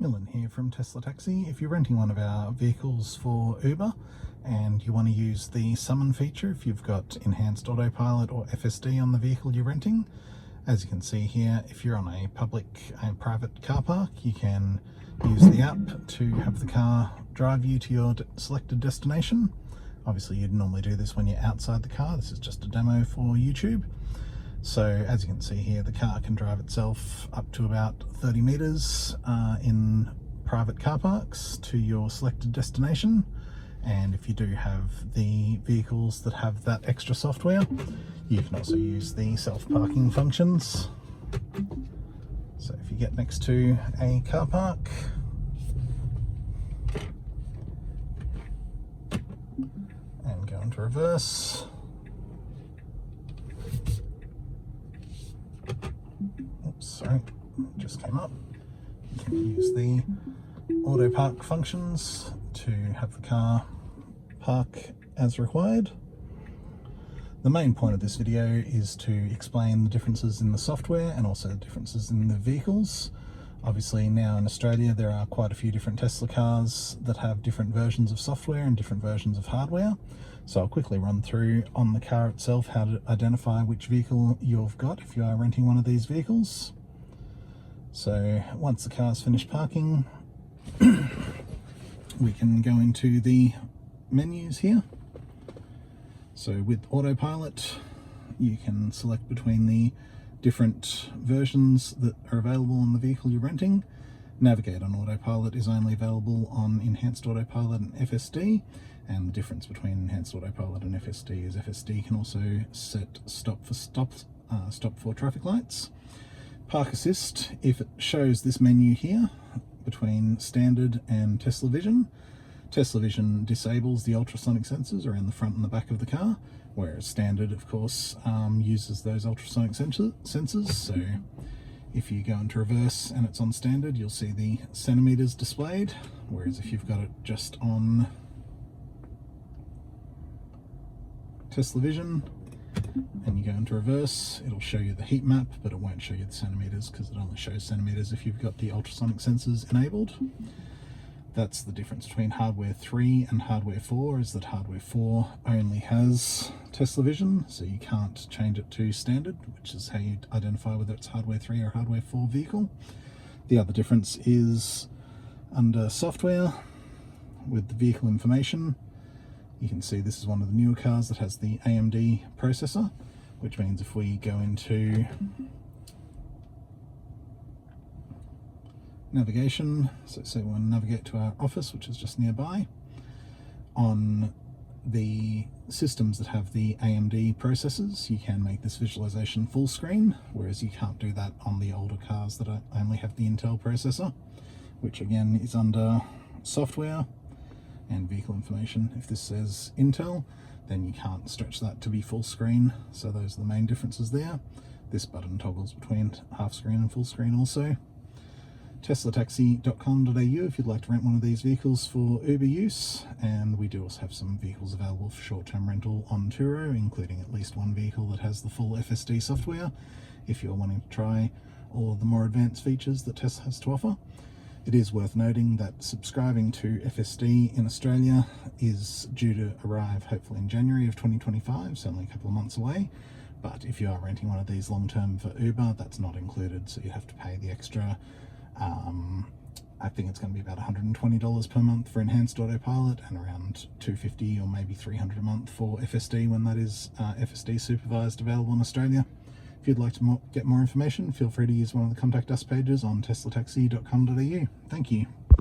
Millin here from Tesla Taxi. If you're renting one of our vehicles for Uber and you want to use the summon feature, if you've got enhanced autopilot or FSD on the vehicle you're renting, as you can see here, if you're on a public and private car park, you can use the app to have the car drive you to your selected destination. Obviously you'd normally do this when you're outside the car. This is just a demo for YouTube. So as you can see here, the car can drive itself up to about 30 meters in private car parks to your selected destination. And if you do have the vehicles that have that extra software, you can also use the self-parking functions. So if you get next to a car park, and go into reverse, sorry, just came up. You can use the auto park functions to have the car park as required. The main point of this video is to explain the differences in the software and also the differences in the vehicles. Obviously now in Australia there are quite a few different Tesla cars that have different versions of software and different versions of hardware. So I'll quickly run through on the car itself how to identify which vehicle you've got if you are renting one of these vehicles. So once the car's finished parking, we can go into the menus here. So with autopilot, you can select between the different versions that are available on the vehicle you're renting. Navigate on autopilot is only available on enhanced autopilot and FSD, and the difference between enhanced autopilot and FSD is FSD can also set stop for traffic lights. Park assist, if it shows this menu here between standard and Tesla Vision. Tesla Vision disables the ultrasonic sensors around the front and the back of the car, whereas standard, of course, uses those ultrasonic sensors. So if you go into reverse and it's on standard, you'll see the centimeters displayed, whereas if you've got it just on Tesla Vision and you go into reverse, it'll show you the heat map, but it won't show you the centimeters because it only shows centimeters if you've got the ultrasonic sensors enabled. That's the difference between Hardware 3 and Hardware 4, is that Hardware 4 only has Tesla Vision, so you can't change it to standard, which is how you identify whether it's Hardware 3 or Hardware 4 vehicle. The other difference is under software with the vehicle information. You can see this is one of the newer cars that has the AMD processor, which means if we go into navigation, so say we want to navigate to our office, which is just nearby, on the systems that have the AMD processors, you can make this visualization full screen, whereas you can't do that on the older cars that only have the Intel processor, which again is under software and vehicle information. If this says Intel, then you can't stretch that to be full screen. So those are the main differences there. This button toggles between half screen and full screen also. Tesla-Taxi.com.au if you'd like to rent one of these vehicles for Uber use, and we do also have some vehicles available for short-term rental on Turo, including at least one vehicle that has the full FSD software if you're wanting to try all of the more advanced features that Tesla has to offer. It is worth noting that subscribing to FSD in Australia is due to arrive hopefully in January of 2025, so only a couple of months away. But if you are renting one of these long-term for Uber, that's not included, so you have to pay the extra. I think it's going to be about $120 per month for enhanced autopilot and around $250 or maybe $300 a month for FSD when that is FSD supervised available in Australia. If you'd like to get more information, feel free to use one of the contact us pages on Tesla-Taxi.com.au. Thank you.